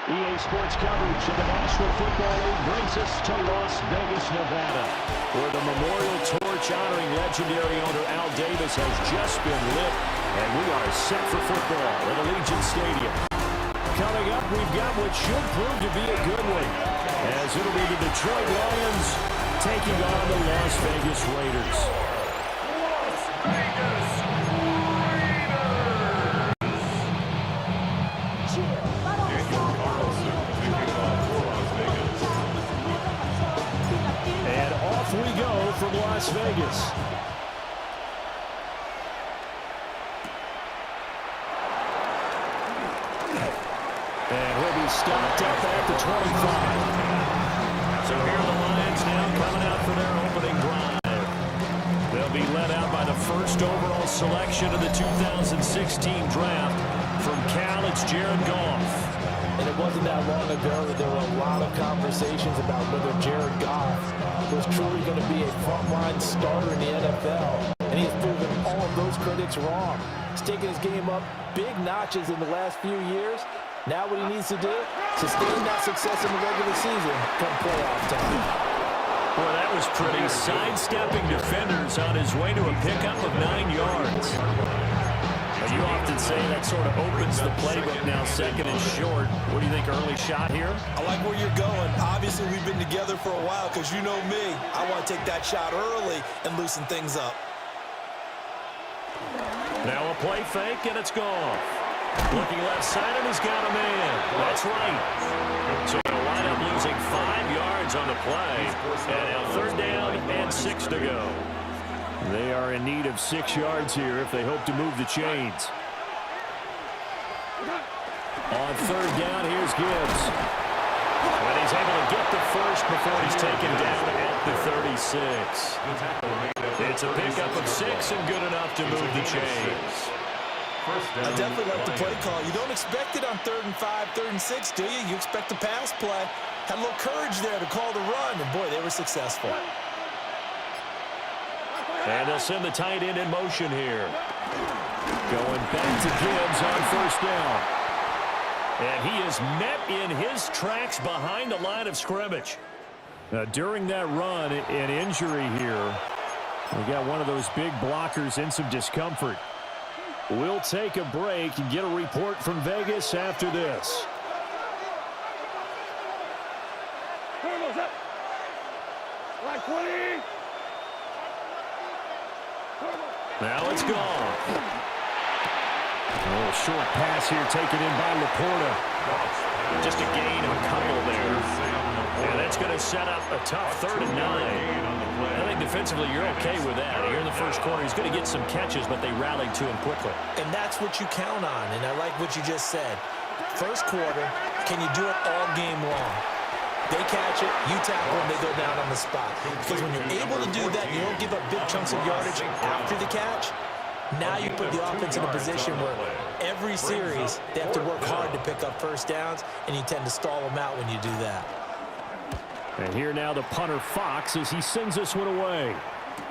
EA Sports coverage of the National Football League brings us to Las Vegas, Nevada, where the memorial torch honoring legendary owner Al Davis has just been lit, and we are set for football at Allegiant Stadium. Coming up, we've got what should prove to be a good one, as it'll be the Detroit Lions taking on the Las Vegas Raiders. And off we go from Las Vegas. And he'll be stopped up at the 25. So here are the Lions now coming out for their opening drive. They'll be led out by the first overall selection of the 2016 draft. From Cal, it's Jared Goff. And it wasn't that long ago that there were a lot of conversations about whether Jared Goff was truly going to be a frontline starter in the NFL. And he's proven all of those critics wrong. He's taken his game up big notches in the last few years. Now what he needs to do, sustain that success in the regular season come playoff time. Well, that was pretty. Sidestepping defenders on his way to a pickup of 9 yards. You often say that sort of opens the playbook now, second and short. What do you think, early shot here? I like where you're going. Obviously, we've been together for a while because you know me. I want to take that shot early and loosen things up. Now a play fake, and it's gone. Looking left side, and he's got a man. That's right. So he'll wind up losing 5 yards on the play. And now third down and 6 to go. They are in need of 6 yards here if they hope to move the chains. On third down, here's Gibbs. And he's able to get the first before he's taken down at the 36. It's a pickup of 6 and good enough to move the chains. I definitely like the play call. You don't expect it on 3rd and 5, 3rd and 6, do you? You expect a pass play. Had a little courage there to call the run, and boy, they were successful. And they'll send the tight end in motion here. Going back to Gibbs on first down. And he is met in his tracks behind the line of scrimmage. Now, during that run, an injury here. We got one of those big blockers in some discomfort. We'll take a break and get a report from Vegas after this. Now it's gone. A little short pass here taken in by Laporta. Just a gain of a couple there. And that's going to set up a tough 3rd and 9. I think defensively you're okay with that. Here in the first quarter, he's going to get some catches, but they rallied to him quickly. And that's what you count on, and I like what you just said. First quarter, can you do it all game long? They catch it, you tackle them, they go down on the spot. Because when you're able to do that, you don't give up big chunks of yardage after the catch. Now you put the offense in a position where every series they have to work hard to pick up first downs, and you tend to stall them out when you do that. And here now the punter Fox as he sends this one away.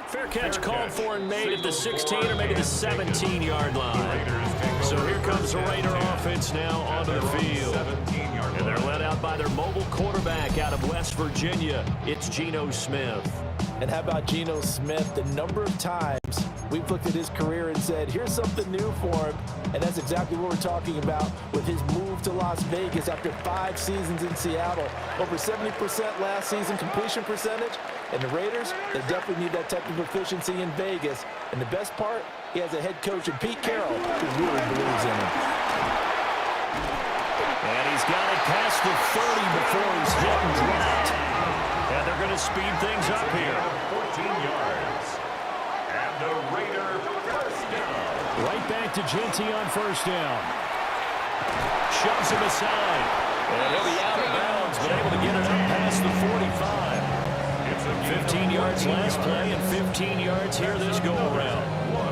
Fair catch called for and made at the 16 or maybe the 17-yard line. So here comes the Raider offense now onto the field. And they're led out by their mobile quarterback out of West Virginia. It's Geno Smith. And how about Geno Smith? The number of times we've looked at his career and said, here's something new for him. And that's exactly what we're talking about with his move to Las Vegas after 5 seasons in Seattle. Over 70% last season completion percentage. And the Raiders, they definitely need that type of efficiency in Vegas. And the best part, he has a head coach in Pete Carroll who really believes in him. And he's got it past the 30 before he's hit and dropped. And they're going to speed things up here. 14 yards. And the Raider first down. Right back to Genty on first down. Shoves him aside. And he'll be out of bounds, but able to get it up past the 45. 15 yards last play and 15 yards here this go-around.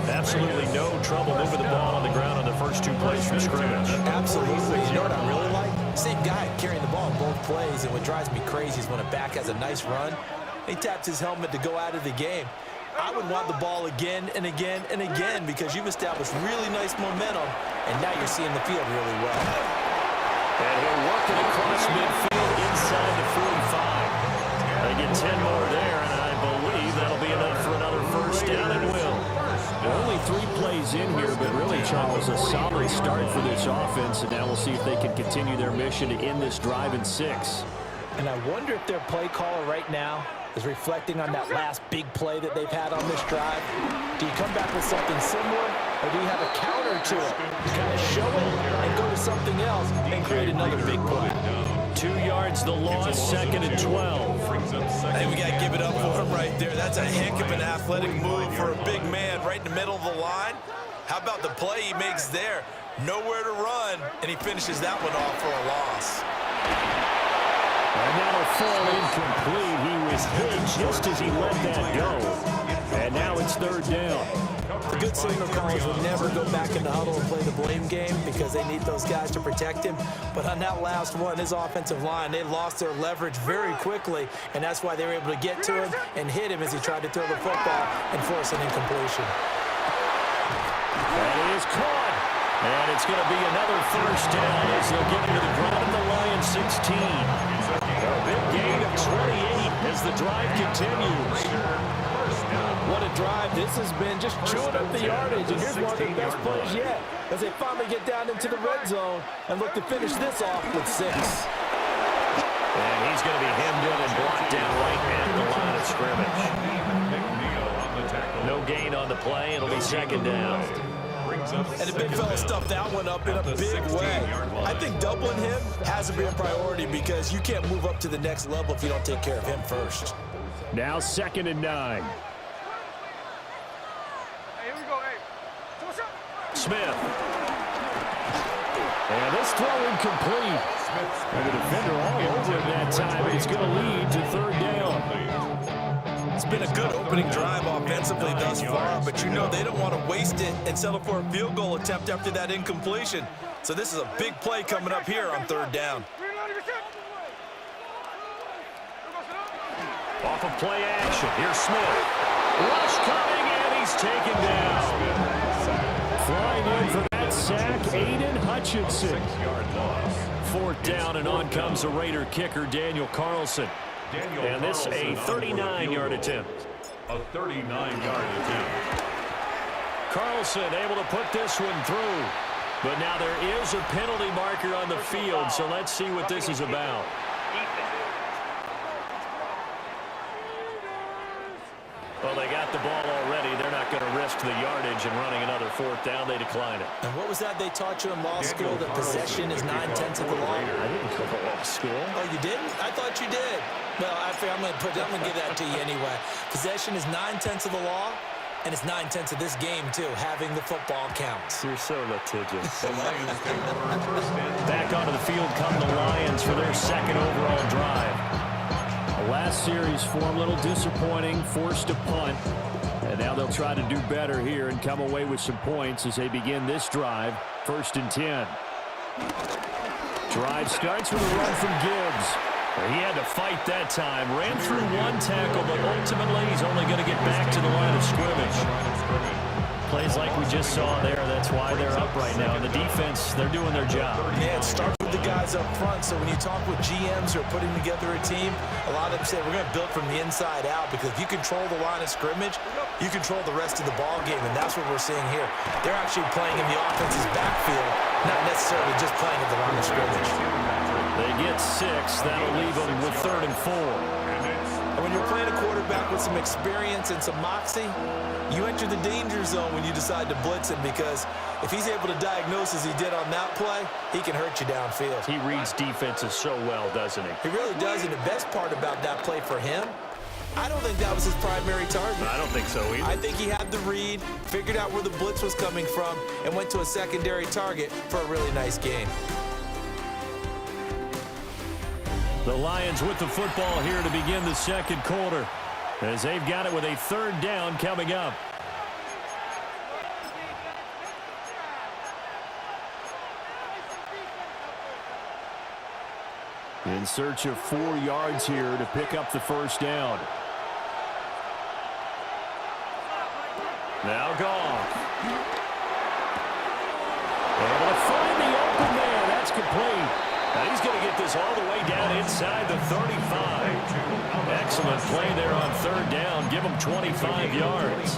Absolutely no trouble moving the ball on the ground on the first 2 plays from scrimmage. Absolutely. You know what I really like? Same guy carrying the ball in both plays, and what drives me crazy is when a back has a nice run, he taps his helmet to go out of the game. I would want the ball again and again and again because you've established really nice momentum, and now you're seeing the field really well. And he'll work it across midfield inside the 45. They get 10 more there, and I believe that'll be enough for another first down and will. Only 3 plays in here, but really, Charles, a solid start for this offense. And now we'll see if they can continue their mission to end this drive in 6. And I wonder if their play caller right now is reflecting on that last big play that they've had on this drive. Do you come back with something similar, or do you have a counter to it? Kind of show it and go to something else and create another big play. 2 yards the loss, 2nd and 12. I think we got to give it up for him right there. That's a heck of an athletic move for a big man right in the middle of the line. How about the play he makes there? Nowhere to run, and he finishes that one off for a loss. And that'll fall incomplete. He was hit just as he let that go. And now it's 3rd down. The good signal callers will never go back in the huddle and play the blame game because they need those guys to protect him. But on that last one, his offensive line, they lost their leverage very quickly, and that's why they were able to get to him and hit him as he tried to throw the football and force an incompletion. That is caught. And it's going to be another first down as they'll get into the ground of the Lions 16. A big gain of 28 as the drive continues. What a drive this has been, just chewing up the yardage. And here's one of the best plays yet as they finally get down into the red zone and look to finish this off with 6. And he's going to be hemmed in and blocked down right at the line of scrimmage. No gain on the play. It'll be 2nd down. And the big fella stuffed that one up in a big way. I think doubling him has to be a priority because you can't move up to the next level if you don't take care of him first. Now 2nd and 9. Smith. And this throw incomplete. And the defender all over it that time. It's going to lead to 3rd down. It's been a good opening drive offensively thus far, but you know they don't want to waste it and settle for a field goal attempt after that incompletion. So this is a big play coming up here on 3rd down. Off of play action. Here's Smith. Rush coming, and he's taken down. Flying in for that sack, Aiden Hutchinson. 4th down, and on comes the Raider kicker, Daniel Carlson. And this a 39-yard attempt. A 39-yard attempt. Carlson able to put this one through. But now there is a penalty marker on the field, so let's see what this is about. Well, they got the ball already. They're not going to risk the yardage and running another 4th down. They decline it. And what was that they taught you in law school, that possession is 9/10 of the law? I didn't go to law school. Oh, you didn't? I thought you did. Well, I'm going to give that to you anyway. Possession is 9/10 of the law, and it's 9/10 of this game, too. Having the football counts. You're so litigious. Back onto the field come the Lions for their 2nd overall drive. Last series for them, a little disappointing, forced a punt. And now they'll try to do better here and come away with some points as they begin this drive. 1st and 10. Drive starts with a run from Gibbs. He had to fight that time. Ran through one tackle, but ultimately he's only going to get back to the line of scrimmage. Plays like we just saw there. That's why they're up right now. And the defense, they're doing their job. Yeah, it starts with the guys up front. So when you talk with GMs who are putting together a team, a lot of them say we're going to build from the inside out, because if you control the line of scrimmage, you control the rest of the ball game, and that's what we're seeing here. They're actually playing in the offense's backfield, not necessarily just playing at the line of scrimmage. They get 6. That'll leave them with 3rd and 4. And when you're playing a quarterback with some experience and some moxie, you enter the danger zone when you decide to blitz him, because if he's able to diagnose as he did on that play, he can hurt you downfield. He reads defenses so well, doesn't he? He really does, and the best part about that play for him, I don't think that was his primary target. I don't think so either. I think he had the read, figured out where the blitz was coming from, and went to a secondary target for a really nice gain. The Lions with the football here to begin the 2nd quarter, as they've got it with a 3rd down coming up. In search of 4 yards here to pick up the 1st down. Now Goff. Able to find the open man. That's complete. Now he's going to get this all the way down inside the 35. Excellent play there on third down. Give him 25 yards.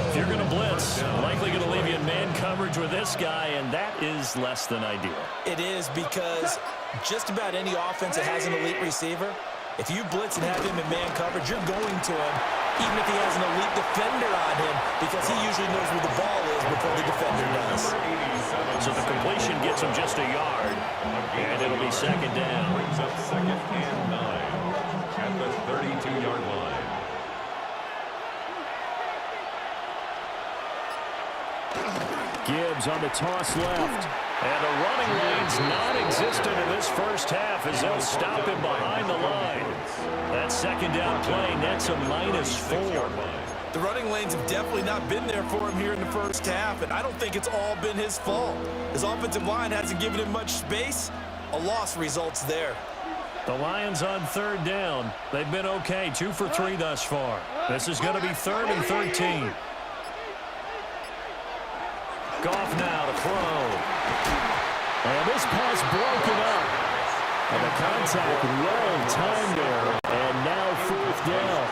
If you're going to blitz, likely going to leave you in man coverage with this guy, and that is less than ideal. It is, because just about any offense that has an elite receiver, if you blitz and have him in man coverage, you're going to him, even if he has an elite defender on him, because he usually knows where the ball is before the defender does. So the completion gets him just a yard, and it'll be second down. Brings up second and 9 at the 32-yard line. Gibbs on the toss left. And the running lane's non-existent in this first half as they'll stop him behind the line. That second down play nets a -4. The running lanes have definitely not been there for him here in the first half, and I don't think it's all been his fault. His offensive line hasn't given him much space. A loss results there. The Lions on third down. They've been okay, 2 for 3 thus far. This is going to be 3rd and 13. Goff now to throw. And this pass broken up. And the contact well timed there. And now 4th down.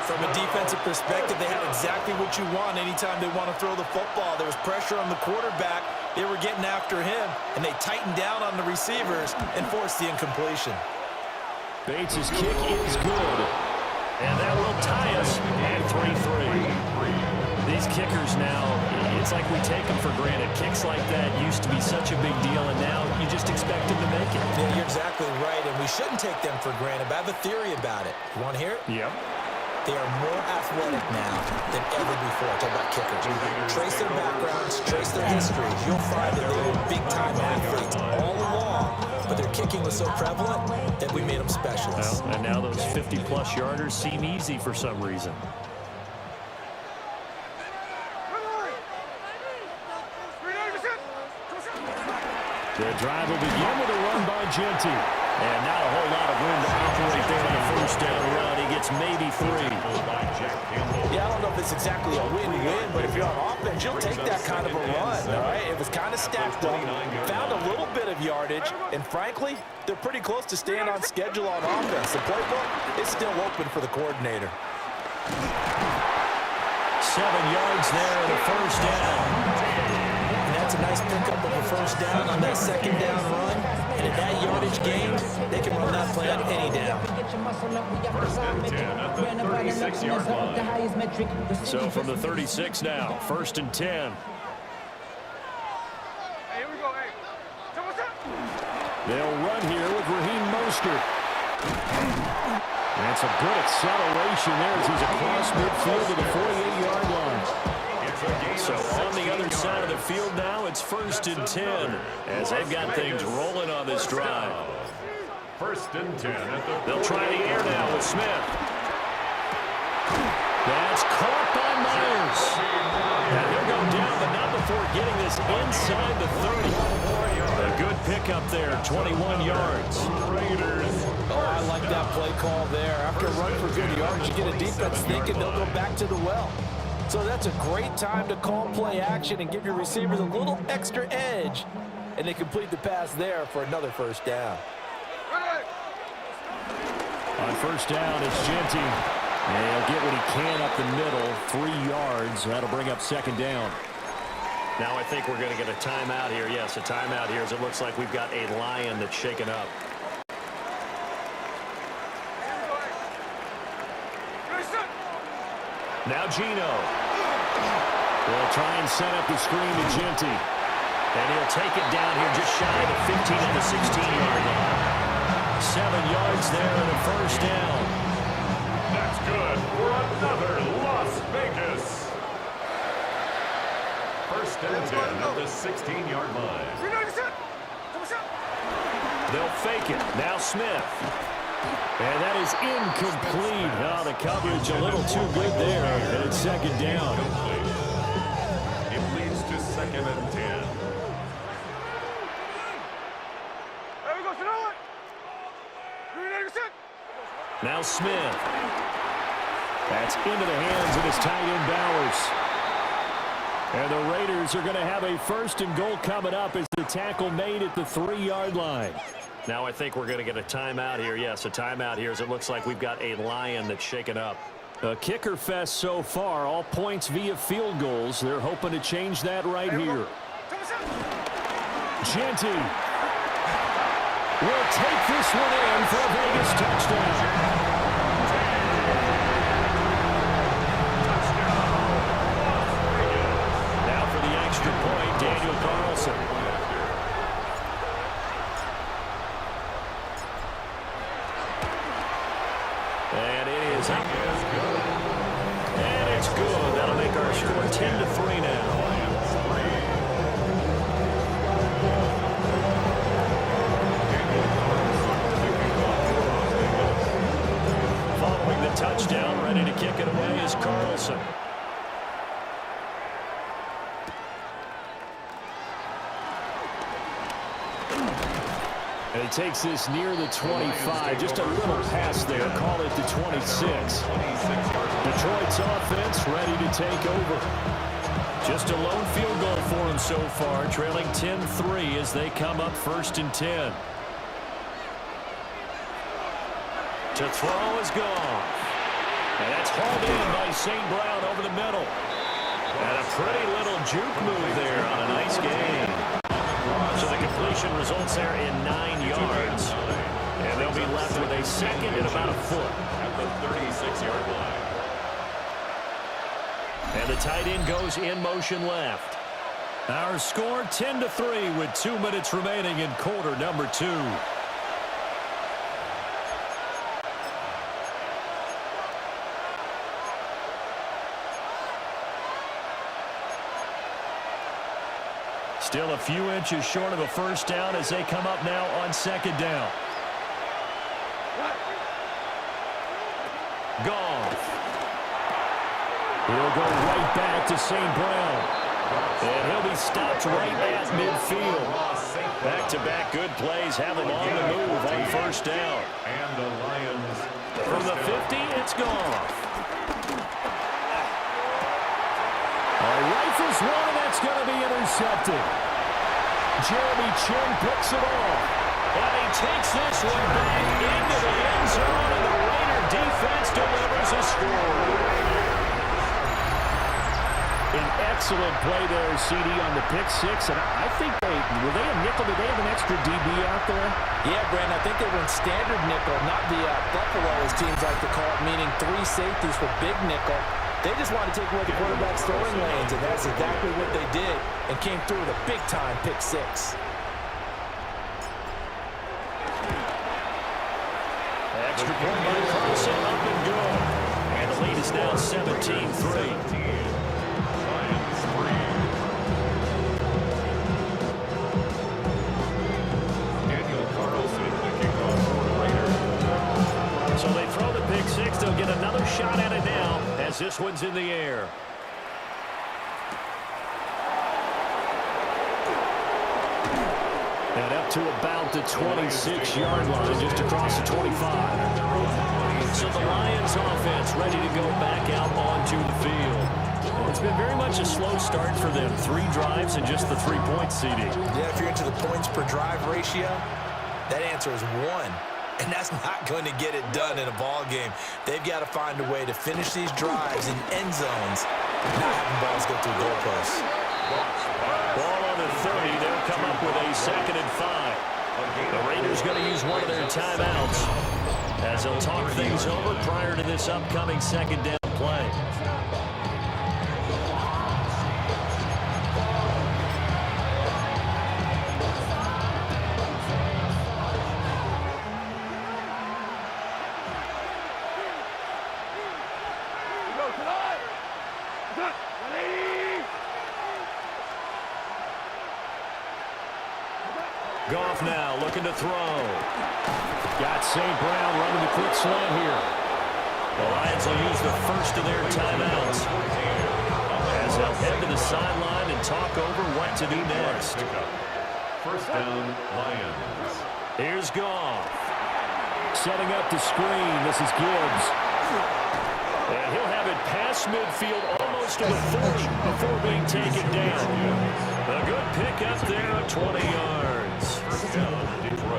From a defensive perspective, they have exactly what you want anytime they want to throw the football. There was pressure on the quarterback. They were getting after him, and they tightened down on the receivers and forced the incompletion. Bates' kick is good. And that will tie us at 3-3. These kickers now, it's like we take them for granted. Kicks like that used to be such a big deal, and now you just expect them to make it. Yeah, you're exactly right, and we shouldn't take them for granted. But I have a theory about it. You want to hear it? Yep. They are more athletic now than ever before. Talk about kickers. Trace their backgrounds, trace their histories. You'll find that they were big-time athletes all along, but their kicking was so prevalent that we made them specialists. Well, and now those 50-plus yarders seem easy for some reason. The drive will begin with a run by Genty. And not a whole lot of room to operate there on the first down run. He gets maybe 3. Yeah, I don't know if it's exactly a win-win, but if you're on offense, you'll take that kind of a run, all right? It was kind of stacked up, found a little bit of yardage, and frankly, they're pretty close to staying on schedule on offense. The playbook is still open for the coordinator. 7 yards there and a first down. That's a nice pickup of a first down on that second down run. And at that yardage gain, they can run that play on any down. First and 10 at the 36-yard line. So from the 36 now, 1st and 10. They'll run here with Raheem Mostert. That's a good acceleration there as he's across midfield to the 48-yard line. So on the other side of the field now, it's 1st and 10 as they've got things rolling on this drive. 1st and 10 at the They'll try the air now with Smith. That's caught by Myers. And he'll go down, but not before getting this inside the 30. A good pickup there, 21 yards. Oh, I like that play call there. After a run for good yards, you get a defense thinking they'll go back to the well. So that's a great time to call play action and give your receivers a little extra edge. And they complete the pass there for another first down. On first down, it's Genty. And he'll get what he can up the middle, 3 yards. That'll bring up second down. Now I think we're going to get a timeout here. Yes, a timeout here as it looks like we've got a Lion that's shaken up. Now Gino. They'll try and set up the screen to Genty. And he'll take it down here just shy of the 15 at the 16-yard line. 7 yards there and a first down. That's good for another Las Vegas. 1st and 10 at the 16-yard line. They'll fake it. Now Smith. And that is incomplete. Now the coverage a little too good there. And it's second down. It leads to 2nd and 10. Now Smith. That's into the hands of his tight end Bowers. And the Raiders are going to have a 1st and goal coming up as the tackle made at the 3-yard line. Now I think we're going to get a timeout here. Yes, a timeout here as it looks like we've got a Lion that's shaken up. A kicker fest so far, all points via field goals. They're hoping to change that right here. Genty will take this one in for a Vegas touchdown. Now for the extra point, Daniel Carlson. And it is up. And it's good. That'll make our score 10-3 now. Following the touchdown, ready to kick it away is Carlson. And he takes this near the 25. Just a little pass there. Call it the 26. Detroit's offense ready to take over. Just a lone field goal for him so far, trailing 10-3 as they come up 1st and 10. To throw is gone. And that's hauled in by St. Brown over the middle. And a pretty little juke move there on a nice game. So the completion results there in 9 yards. And they'll be left with a 2nd and about a foot. At the 36-yard line. And the tight end goes in motion left. Our score 10-3 with 2 minutes remaining in quarter number 2. Still a few inches short of a 1st down as they come up now on 2nd down. Goff. He'll go right back to St. Brown. And he'll be stopped right at midfield. Back-to-back good plays have him on the move on 1st down. And the Lions. From the 50, it's Goff. Rifles one, and that's going to be intercepted. Jeremy Chin picks it off. And he takes this one back into the end zone, and the Raider defense delivers a score. An excellent play there, CD, on the pick 6. And I think were they a nickel? Did they have an extra DB out there? Yeah, Brandon, I think they went standard nickel, not the Buffalo, as teams like to call it, meaning 3 safeties for big nickel. They just wanted to take away the quarterback's throwing lanes, and that's exactly what they did, and came through with a big-time pick 6. Extra point by Carlson, up and good. And the lead is now 17-3. So they throw the pick 6. They'll get another shot at it now as this one's in the air. And up to about the 26-yard line, just across the 25. So the Lions offense ready to go back out onto the field. It's been very much a slow start for them. 3 drives and just the 3 points, CD. Yeah, if you're into the points per drive ratio, that answer is 1. And that's not going to get it done in a ball game. They've got to find a way to finish these drives in end zones, not having balls go through goalposts. Ball on the 30. They'll come up with a 2nd and 5. The Raiders going to use one of their timeouts as they'll talk things over prior to this upcoming 2nd down play. Goff now looking to throw. Got St. Brown running the quick slant here. The Lions will use the first of their timeouts as they'll head to the sideline and talk over what to do next. 1st down, Lions. Here's Goff. Setting up the screen. This is Gibbs. And he'll have it past midfield, almost close to the 40 before being taken down. A good pickup there of 20 yards.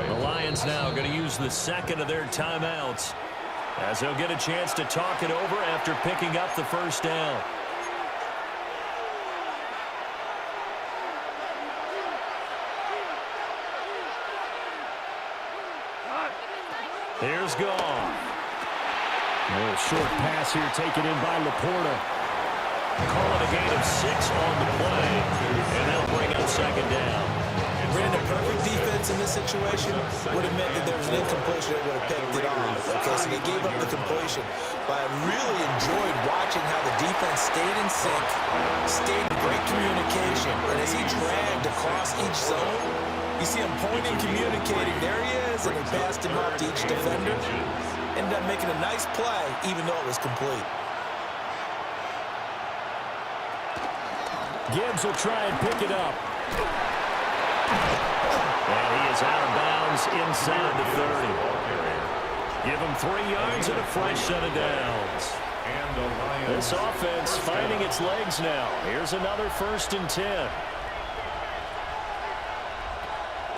The Lions now going to use the second of their timeouts as they'll get a chance to talk it over after picking up the first down. Here's Goff. A little short pass here taken in by Laporta. Call it a gain of 6 on the play, and that'll bring up second down. Brandon, perfect defense in this situation would have meant that there was an incompletion that would have picked it off. Okay, so they gave up the completion. But I really enjoyed watching how the defense stayed in sync, stayed in great communication. And as he dragged across each zone, you see him pointing, communicating. There he is, and he passed him up to each defender. Ended up making a nice play, even though it was complete. Gibbs will try and pick it up. And he is out of bounds inside the 30. Give him 3 yards and a fresh set of downs. This offense finding its legs now. Here's another 1st and 10.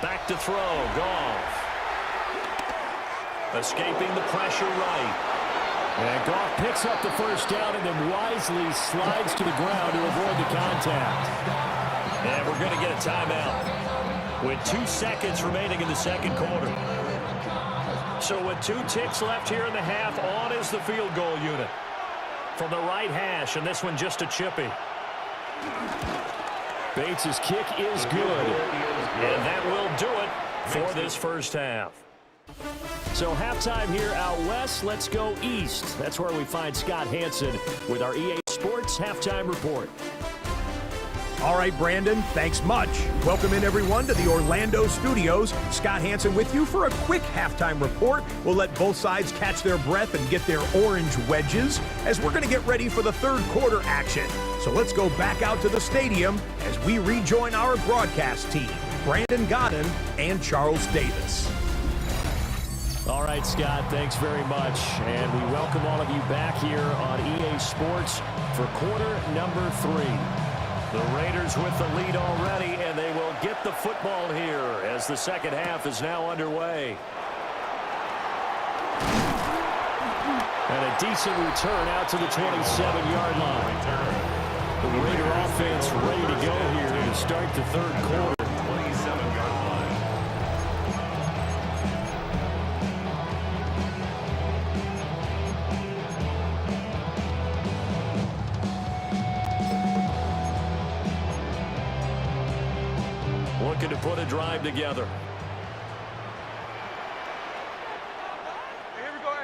Back to throw, Goff. Escaping the pressure right. And Goff picks up the first down and then wisely slides to the ground to avoid the contact. And we're going to get a timeout with 2 seconds remaining in the second quarter. So with 2 ticks left here in the half, on is the field goal unit. From the right hash, and this one just a chippy. Bates' kick is good. And that will do it for this first half. So halftime here out west, let's go east. That's where we find Scott Hanson with our EA Sports Halftime Report. All right, Brandon, thanks much. Welcome in, everyone, to the Orlando studios. Scott Hanson with you for a quick halftime report. We'll let both sides catch their breath and get their orange wedges as we're going to get ready for the third quarter action. So let's go back out to the stadium as we rejoin our broadcast team, Brandon Godden and Charles Davis. All right, Scott, thanks very much. And we welcome all of you back here on EA Sports for quarter number 3. The Raiders with the lead already, and they will get the football here as the second half is now underway. And a decent return out to the 27-yard line. The Raider offense ready to go here to start the third quarter. Looking to put a drive together. Here we go.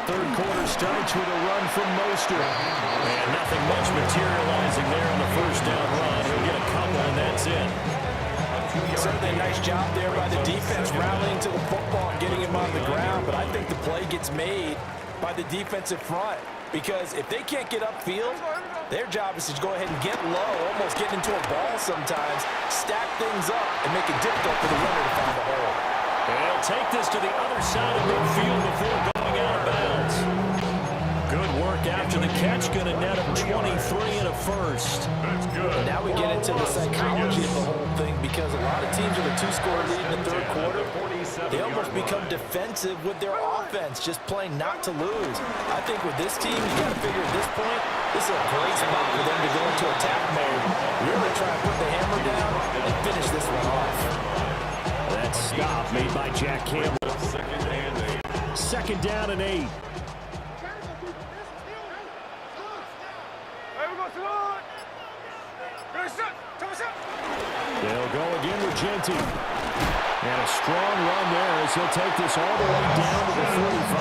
Third quarter starts with a run from Mostert. And nothing much materializing there on the first down run. He'll get a couple, and that's it. Certainly a nice job there by the defense rallying to the football and getting him on the ground. But I think the play gets made by the defensive front. Because if they can't get upfield, their job is to go ahead and get low, almost get into a ball sometimes, stack things up, and make it difficult for the runner to find the hole. And he'll take this to the other side of midfield before going out of bounds. Good work after the catch, going to net him 23 and a first. That's good. And now we get into the psychology of the whole thing because a lot of teams with a 2-score lead in the third quarter, they almost become defensive with their offense, just playing not to lose. I think with this team, you got to figure at this point, this is a great spot for them to go into attack mode, really try and put the hammer down and finish this one off. That stop made by Jack Campbell. Second down and 8. They'll go again with Genty. And a strong run there as he'll take this all the way down to the 45.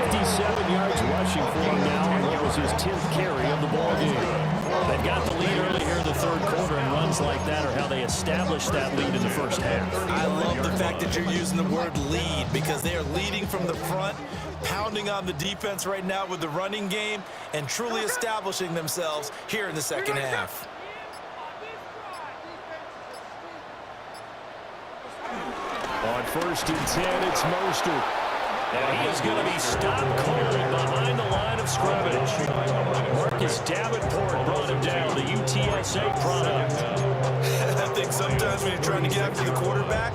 57 yards rushing for him now, and what was his 10th carry of the ballgame. They've got the lead early here in the third quarter, and runs like that are how they established that lead in the first half. I love the fact that you're using the word lead because they are leading from the front, pounding on the defense right now with the running game, and truly establishing themselves here in the second half. On 1st and 10, it's Mostert. And he is going to be stopped cold behind the line of scrimmage. Marcus Davenport brought him down, the UTSA product. I think sometimes when you're trying to get after the quarterback,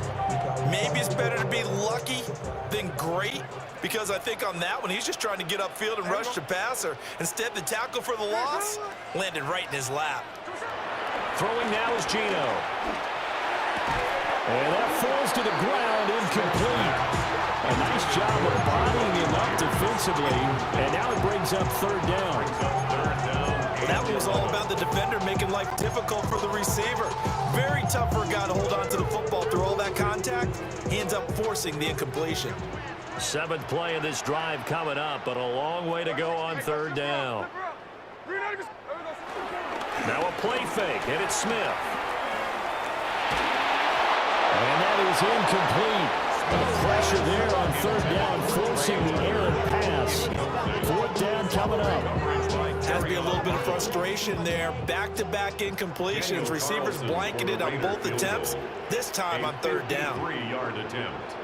maybe it's better to be lucky than great, because I think on that one, he's just trying to get upfield and rush the passer. Instead, the tackle for the loss landed right in his lap. Throwing now is Gino. And that falls to the ground, incomplete. A nice job of bodying him up defensively, and now it brings up 3rd down. That one was all about the defender making life difficult for the receiver. Very tough for a guy to hold on to the football through all that contact. He ends up forcing the incompletion. 7th play of this drive coming up, but a long way to go on 3rd down. Now a play fake, and it's Smith. And that is incomplete. Pressure there on 3rd down, forcing the errant pass. 4th down coming up. Has to be a little bit of frustration there. Back-to-back incompletions. Receivers blanketed on both attempts. This time on 3rd down. 3-yard attempt.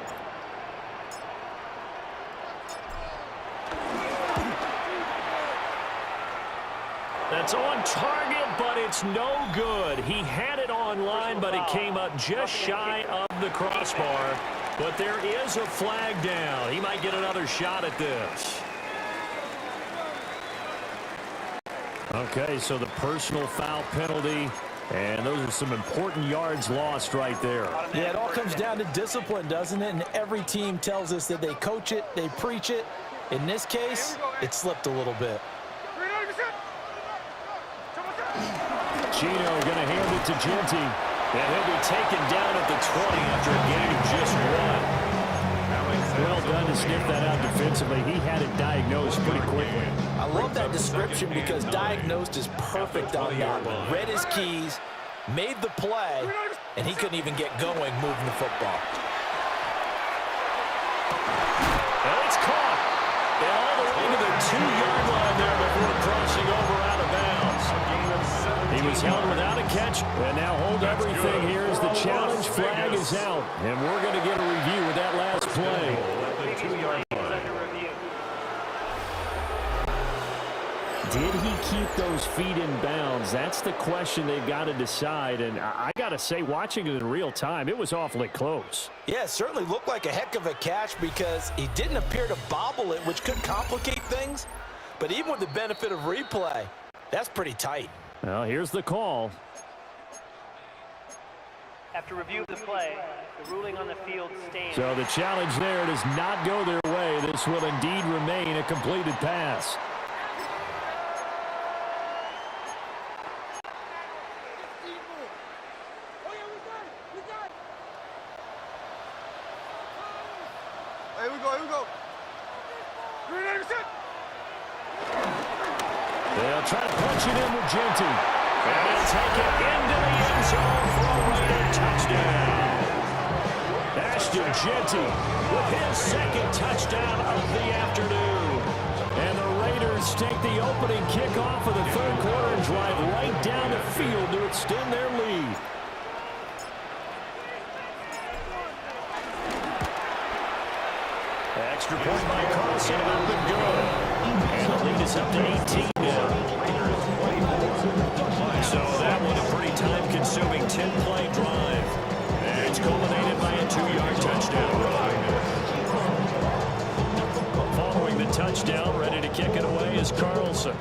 That's on target, but it's no good. He had it on line, but it came up just shy of the crossbar. But there is a flag down. He might get another shot at this. Okay, so the personal foul penalty, and those are some important yards lost right there. Yeah, it all comes down to discipline, doesn't it? And every team tells us that they coach it, they preach it. In this case, it slipped a little bit. Gino going to hand it to Genty. And he'll be taken down at the 20 after a gain of just 1. Well done to sniff that out defensively. He had it diagnosed pretty quickly. I love that description because diagnosed is perfect on that one. Read his keys, made the play, and he couldn't even get going moving the football. And it's caught. And all the way to the 2-yard line there before crossing over out of bounds. He was held without a catch, and now hold everything here as the challenge flag is out. And we're going to get a review of that last play. Did he keep those feet in bounds? That's the question they've got to decide. And I got to say, watching it in real time, it was awfully close. Yeah, it certainly looked like a heck of a catch because he didn't appear to bobble it, which could complicate things. But even with the benefit of replay, that's pretty tight. Well, here's the call. After review of the play, the ruling on the field stands. So the challenge there does not go their way. This will indeed remain a completed pass. Here we go. They'll try to punch it in with Genty. And they'll take it into the end zone for a Raider touchdown. Ashton Genty with his 2nd touchdown of the afternoon. And the Raiders take the opening kickoff of the 3rd quarter and drive right down the field to extend their lead. Extra point by Carlson, up and good. And the lead is up to 18 now. So that one a pretty time-consuming 10-play drive. And it's culminated by a 2-yard touchdown run. Following the touchdown, ready to kick it away is Carlson.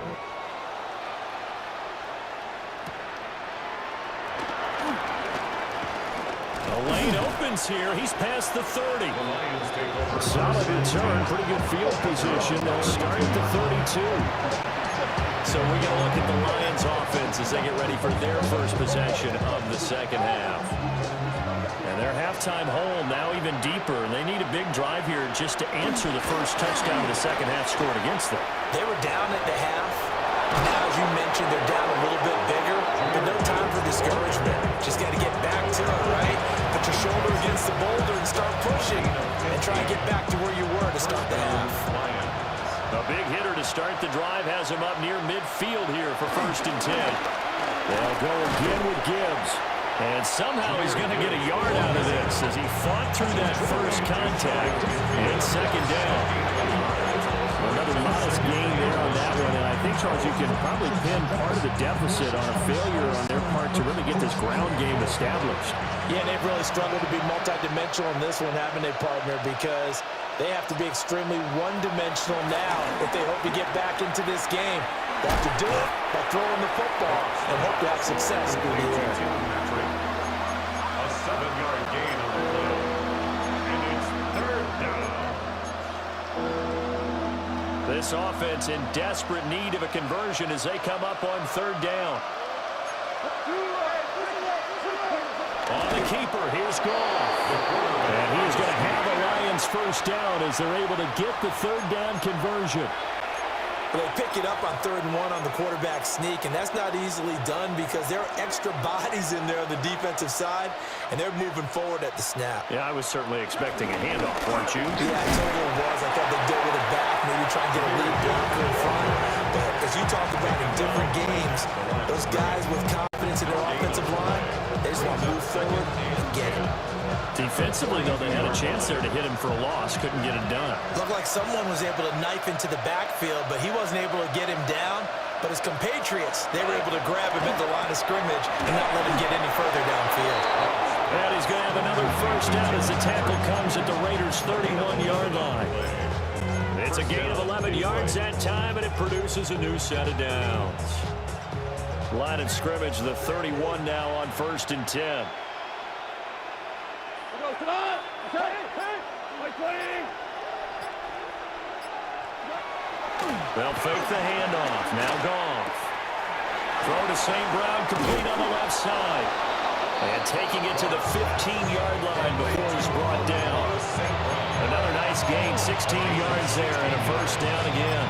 The lane opens here. He's past the 30. Solid return, pretty good field position. They'll start at the 32. So we're going to look at the Lions offense as they get ready for their first possession of the 2nd half. And their halftime hole now even deeper, and they need a big drive here just to answer the first touchdown of the 2nd half scored against them. They were down at the half. Now, as you mentioned, they're down a little bit bigger, but no time for discouragement. Just got to get back to it, right? Put your shoulder against the boulder and start pushing and try and get back to where you were to start the half. A big hitter to start the drive has him up near midfield here for 1st and 10. They'll go again with Gibbs. And somehow he's going to get a yard out of this as he fought through that first contact. And second down. Another modest gain there on that one. And I think, Charles, you can probably pin part of the deficit on a failure on their part to really get this ground game established. Yeah, they've really struggled to be multidimensional in this one, haven't they, partner? Because they have to be extremely one-dimensional now if they hope to get back into this game. They have to do it by throwing the football and hope to have success through the air. A 7-yard gain on the play. And it's third down. This offense in desperate need of a conversion as they come up on third down. On the keeper, here's Goff. And he's going to have the Lions first down as they're able to get the third down conversion. They pick it up on 3rd and 1 on the quarterback sneak, and that's not easily done because there are extra bodies in there on the defensive side, and they're moving forward at the snap. Yeah, I was certainly expecting a handoff, weren't you? Yeah, I totally was. I thought they'd go with it back, maybe try and get a lead blocker in front. But as you talked about in different games, those guys with confidence in their offensive line, they just want to move forward and get it. Defensively, though, they had a chance there to hit him for a loss. Couldn't get it done. Looked like someone was able to knife into the backfield, but he wasn't able to get him down. But his compatriots, they were able to grab him at the line of scrimmage and not let him get any further downfield. And he's going to have another first down as the tackle comes at the Raiders' 31-yard line. It's a gain of 11 yards that time, and it produces a new set of downs. Line of scrimmage, the 31 now on 1st and 10. They'll fake the handoff. Now Goff. Throw to St. Brown, complete on the left side. And taking it to the 15-yard line before he's brought down. Another nice gain, 16 yards there, and a first down again.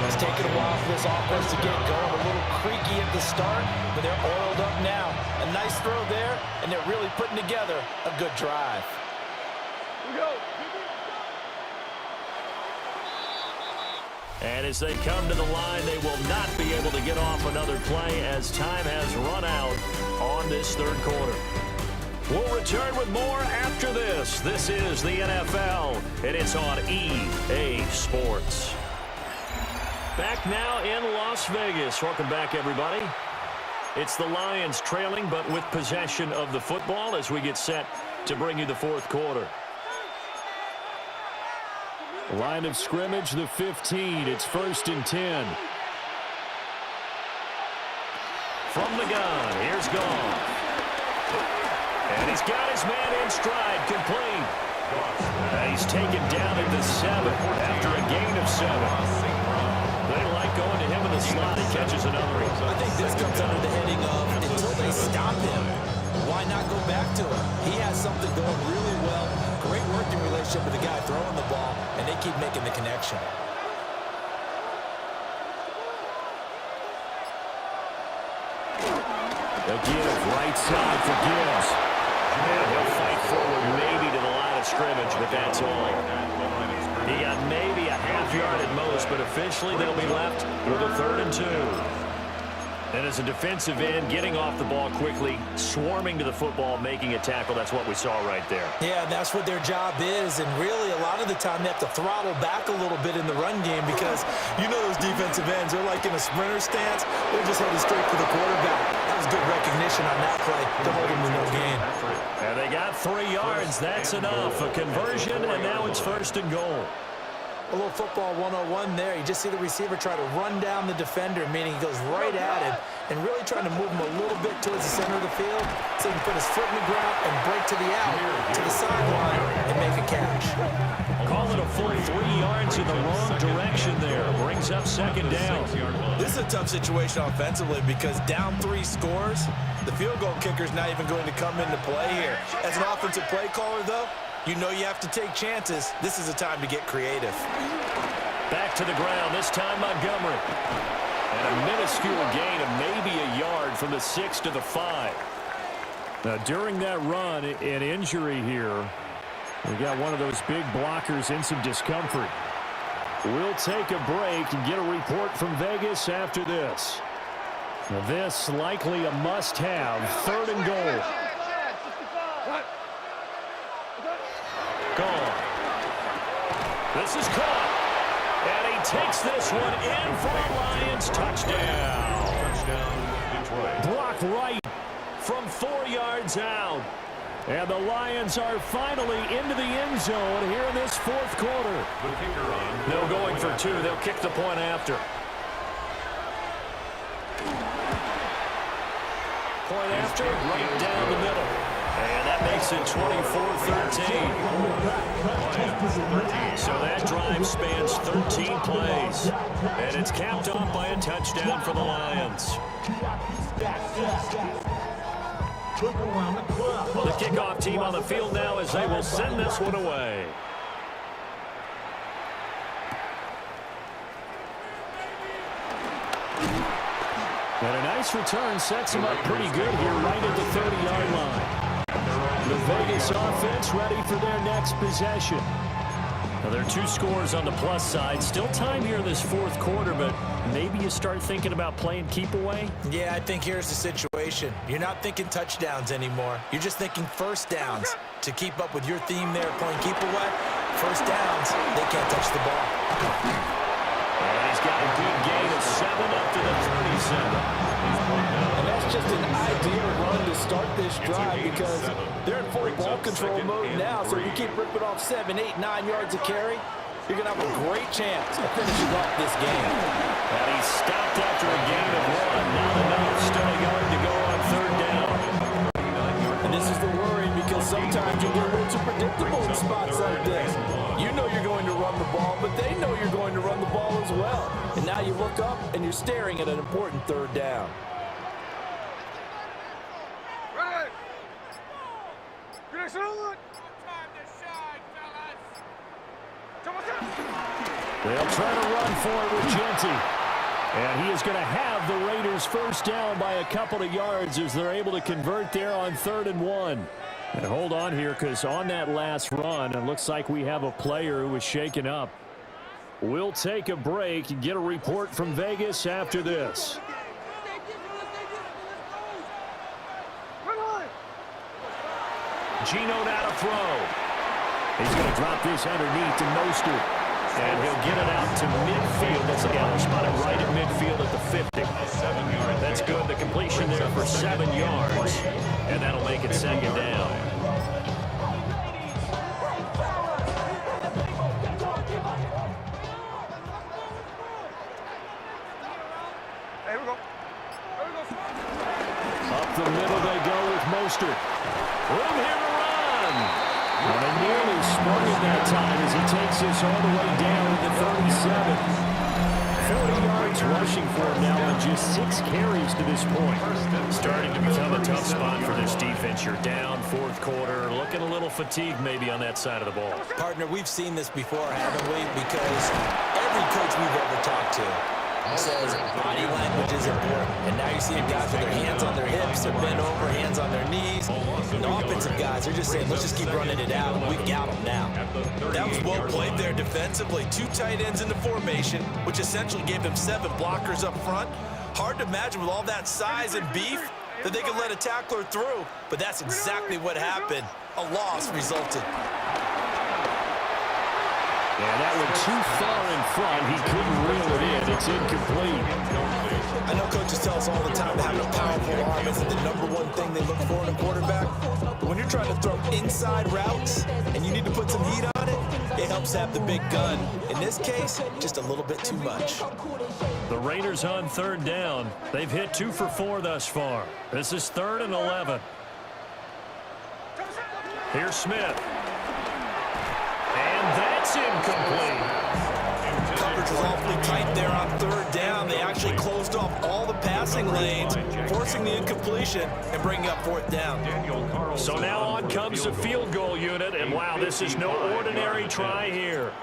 It's taken a while for this offense to get going. A little creaky at the start, but they're oiled up now. A nice throw there, and they're really putting together a good drive. And as they come to the line, they will not be able to get off another play as time has run out on this third quarter. We'll return with more after this. This is the NFL, and it's on EA Sports. Back now in Las Vegas. Welcome back, everybody. It's the Lions trailing, but with possession of the football as we get set to bring you the fourth quarter. Line of scrimmage, the 15. It's 1st and 10. From the gun, here's Goff. And he's got his man in stride, complete. And he's taken down at the 7 after a gain of 7. They like going to him in the slot. He catches another. I think this comes under the heading of until they stop him, why not go back to him? He has something going really well. Great working relationship with the guy throwing the ball, and they keep making the connection. A give, right side for Gibbs. And he'll fight forward maybe to the line of scrimmage, but that's all. He got maybe a half yard at most, but officially they'll be left with a 3rd and 2. And as a defensive end, getting off the ball quickly, swarming to the football, making a tackle, that's what we saw right there. Yeah, that's what their job is, and really a lot of the time they have to throttle back a little bit in the run game because you know those defensive ends, they're like in a sprinter stance, they're just headed straight for the quarterback. That was good recognition on that play to hold him to no gain. And they got 3 yards, that's enough. A conversion, and now it's 1st and goal. A little football 101 there. You just see the receiver try to run down the defender, meaning he goes right at him and really trying to move him a little bit towards the center of the field so he can put his foot in the ground and break to the out, to the sideline, and make a catch. Call it a full 3 yards in the wrong direction there. Brings up 2nd down. This is a tough situation offensively because down 3 scores, the field goal kicker's not even going to come into play here. As an offensive play caller, though, you know you have to take chances. This is a time to get creative. Back to the ground, this time Montgomery. And a minuscule gain of maybe a yard from the 6 to the 5. Now, during that run, an injury here. We got one of those big blockers in some discomfort. We'll take a break and get a report from Vegas after this. Well, this likely a must-have. 3rd and goal. Gone. This is caught. And he takes this one in for a Lions touchdown. Touchdown, Detroit. Blocked right from 4 yards out. And the Lions are finally into the end zone here in this 4th quarter. The kicker on. No going for 2. They'll kick the point after. Point after, right down the middle. And that makes it 24-13. So that drive spans 13 plays. And it's capped off by a touchdown for the Lions. The kickoff team on the field now as they will send this one away. And a nice return sets him up pretty good here right at the 30-yard line. The Vegas offense ready for their next possession. Now, there are 2 scores on the plus side. Still time here in this 4th quarter, but maybe you start thinking about playing keep away? Yeah, I think here's the situation. You're not thinking touchdowns anymore. You're just thinking first downs. To keep up with your theme there, playing keep away, first downs, they can't touch the ball. And he's got a good gain of 7 up to the 37. And that's just an ideal run to start this drive because they're in full ball control mode now. So if you keep ripping off 7, 8, 9 yards of carry, you're going to have a great chance of finishing off this game. And he stopped after a gain of 1. Not enough. Still a yard to go on 3rd down. And this is the worry because sometimes you get a little too predictable in spots like this. You know you're going to run the ball, but they know you're going to run the ball as well. And now you look up and you're staring at an important 3rd down. Ready? They'll try to run for it with Genty. And he is going to have the Raiders first down by a couple of yards as they're able to convert there on 3rd and 1. And hold on here because on that last run, it looks like we have a player who was shaken up. We'll take a break and get a report from Vegas after this. Geno now to throw. He's going to drop this underneath to Mostert. And he'll get it out to midfield. That's the other spot right at midfield at the 50. That's good. The completion there for 7 yards. And that'll make it 2nd down. Here we go. Up the middle they go with Mostert. Room here to run. And they nearly sprung it that time as he takes this all the way down to the 37. 40 yards rushing for him now on just 6 carries to this point. Starting to become a tough spot for this defense. You're down 4th quarter. Looking a little fatigued maybe on that side of the ball. Partner, we've seen this before, haven't we? Because every coach we've ever talked to says body language is important. And now you're seeing guys with their hands on their hips, they're bent over, hands on their knees. And the offensive guys are just saying, let's just keep running it out, and we've got them now. That was well played there defensively. 2 tight ends in the formation, which essentially gave them 7 blockers up front. Hard to imagine with all that size and beef that they could let a tackler through. But that's exactly what happened. A loss resulted. Yeah, that went too far in front. He couldn't reel it in. It's incomplete. I know coaches tell us all the time that having a powerful arm isn't the #1 thing they look for in a quarterback. But when you're trying to throw inside routes and you need to put some heat on it, it helps have the big gun. In this case, just a little bit too much. The Raiders on 3rd down. They've hit 2 for 4 thus far. This is 3rd and 11. Here's Smith. And that's incomplete. Coverage was awfully tight there on 3rd down. They actually closed off all the passing lanes, forcing the incompletion and bringing up 4th down. So now on comes the field goal unit, and wow, this is no ordinary try here.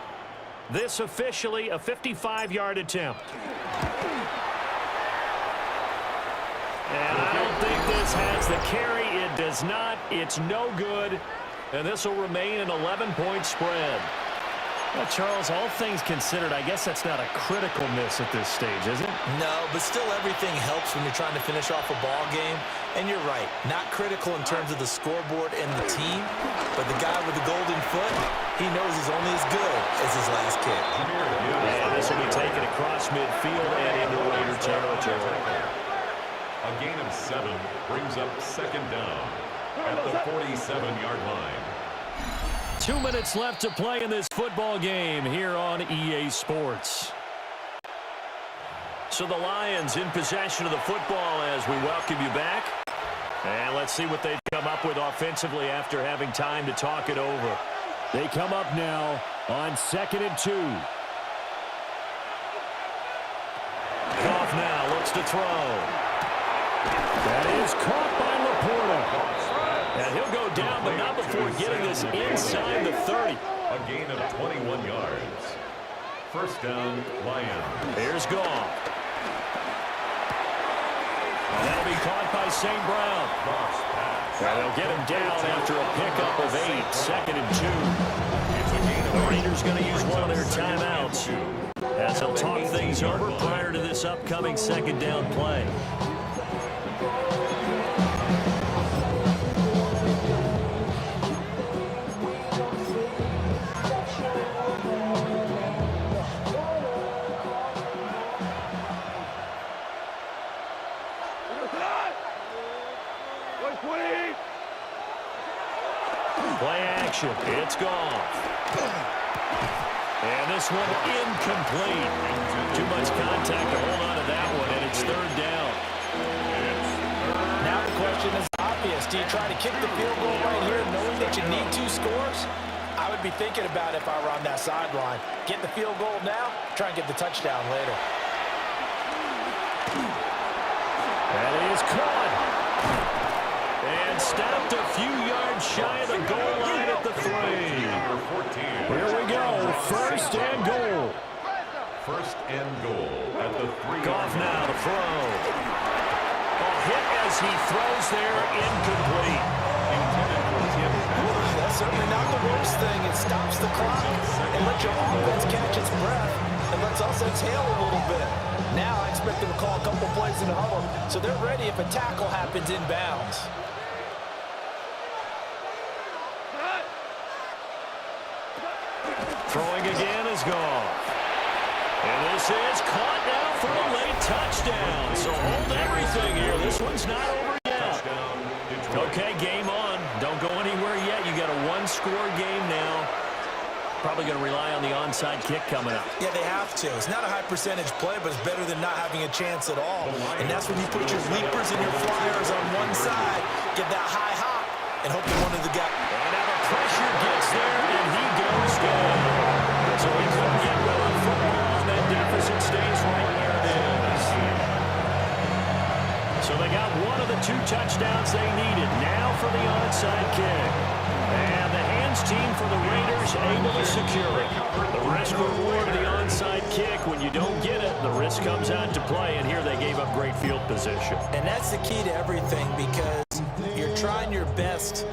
This officially a 55-yard attempt. And I don't think this has the carry. It does not. It's no good. And this will remain an 11-point spread. Well, Charles, all things considered, I guess that's not a critical miss at this stage, is it? No, but still everything helps when you're trying to finish off a ball game. And you're right, not critical in terms of the scoreboard and the team, but the guy with the golden foot, he knows he's only as good as his last kick. And this will be taken across midfield and into Raider territory. A gain of 7 brings up second down at the 47-yard line. 2 minutes left to play in this football game here on EA Sports. So the Lions in possession of the football as we welcome you back. And let's see what they've come up with offensively after having time to talk it over. They come up now on 2nd and 2. Goff now looks to throw. That is caught by Laporta. And he'll go down, but not before getting this inside the 30. A gain of 21 yards. First down, Lions. Here's Goff. And that'll be caught by St. Brown. And they'll get him down after a pickup of 8. 2nd and 2. The Raiders going to use one of their timeouts as they'll talk things over prior to this upcoming second down play. Play action. It's Goff. And this one incomplete. Too much contact to hold on to that one, and it's 3rd down. Now the question is obvious. Do you try to kick the field goal right here knowing that you need 2 scores? I would be thinking about it if I were on that sideline. Get the field goal now, try and get the touchdown later. That is caught. And stopped a few yards shy of the goal line at the 3. Here we go. 1st and goal. 1st and goal at the 3. Goff now to throw. A hit as he throws there, incomplete. That's certainly not the worst thing. It stops the clock and lets your offense catch its breath and lets us exhale a little bit. Now I expect them to call a couple plays in the huddle so they're ready if a tackle happens inbounds. Throwing again is Goff. And this is caught now for a late touchdown. So hold everything here. This one's not over yet. Okay, game on. Don't go anywhere yet. You got a 1-score game now. Probably going to rely on the onside kick coming up. Yeah, they have to. It's not a high percentage play, but it's better than not having a chance at all. And that's when you put your leapers and your flyers on one side, get that high hop, and hope that one of the guys. And now the pressure gets there, and he goes down. So he couldn't get rid of the football, and that deficit stays right where it is. So they got one of the 2 touchdowns they needed. Now for the onside kick. And the hands team for the Raiders able to secure it. The risk reward of the onside kick. When you don't get it, the risk comes out to play, and here they gave up great field position. And that's the key to everything because you're trying your best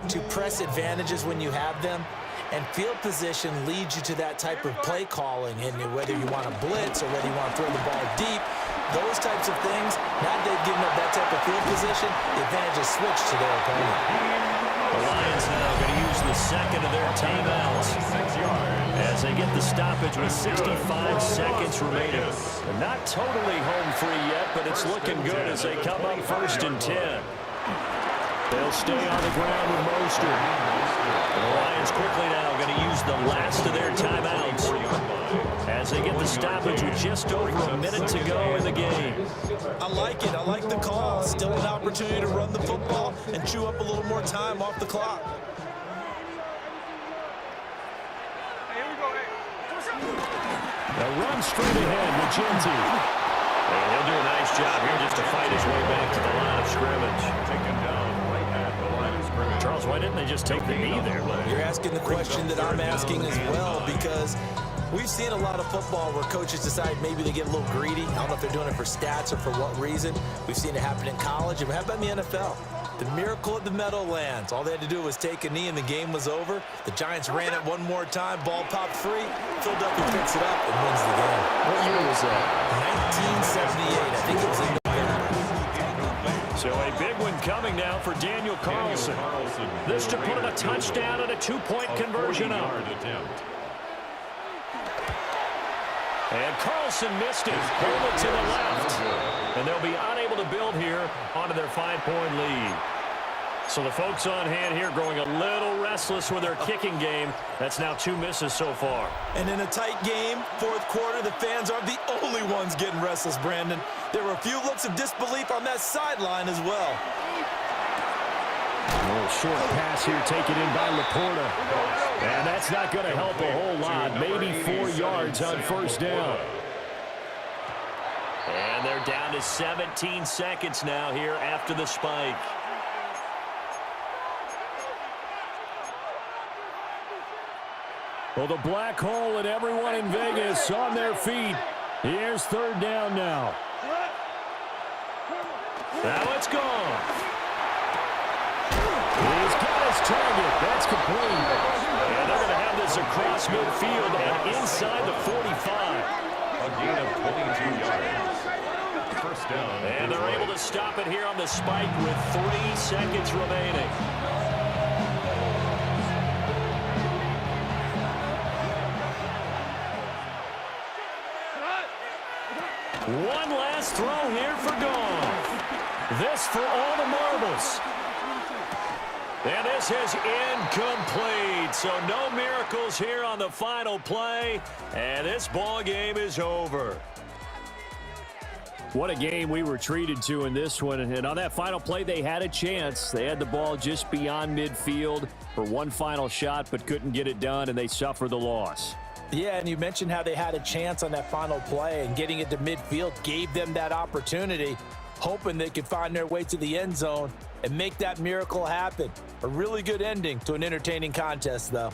to press advantages when you have them. And field position leads you to that type of play calling. And whether you want to blitz or whether you want to throw the ball deep, those types of things, now that they've given up that type of field position, the advantage is switched to their opponent. The Lions now going to use the 2nd of their timeouts as they get the stoppage with 65 seconds remaining. They're not totally home free yet, but it's looking good as they come up 1st and 10. They'll stay on the ground with Mostert. The Lions quickly now going to use the last of their timeouts as they get the stoppage with just over a minute to go in the game. I like it. I like the call. Still an opportunity to run the football and chew up a little more time off the clock. Here we go. They'll run straight ahead with Genty. And he'll do a nice job here just to fight his way back to the line of scrimmage. Taken down right at the line of scrimmage. Charles, why didn't they just take the knee there? You're asking the question that I'm asking as well because we've seen a lot of football where coaches decide maybe they get a little greedy. I don't know if they're doing it for stats or for what reason. We've seen it happen in college, and how about in the NFL? The miracle of the Meadowlands. All they had to do was take a knee and the game was over. The Giants ran it one more time. Ball popped free. Philadelphia picks it up and wins the game. What year was that? 1978. I think it was in November. So a big one coming now for Daniel Carlson. This to put him a touchdown and a two-point conversion up. And Carlson missed it. Pulled it to the left. And they'll be unable to build here onto their 5-point lead. So the folks on hand here growing a little restless with their kicking game. That's now 2 misses so far. And in a tight game, fourth quarter, the fans are the only ones getting restless, Brandon. There were a few looks of disbelief on that sideline as well. A little short pass here taken in by Laporta. And that's not going to help a whole lot. Maybe 4 yards on first down. And they're down to 17 seconds now here after the spike. Well, the black hole and everyone in Vegas on their feet. Here's third down now. Now it's gone. He's got his target. That's complete. And they're going to have this across midfield and inside the 45. A gain of 22 yards. First down. And they're able to stop it here on the spike with 3 seconds remaining. One last throw here for Goff. This for all the marbles. And this is incomplete. So no miracles here on the final play. And this ball game is over. What a game we were treated to in this one. And on that final play, they had a chance. They had the ball just beyond midfield for one final shot, but couldn't get it done, and they suffered the loss. Yeah, and you mentioned how they had a chance on that final play, and getting it to midfield gave them that opportunity, hoping they could find their way to the end zone and make that miracle happen. A really good ending to an entertaining contest, though.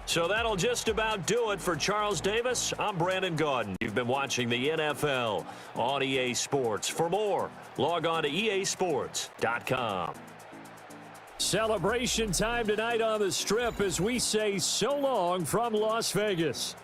So that'll just about do it for Charles Davis. I'm Brandon Gaudin. You've been watching the NFL on EA Sports. For more, log on to easports.com. Celebration time tonight on the Strip as we say so long from Las Vegas.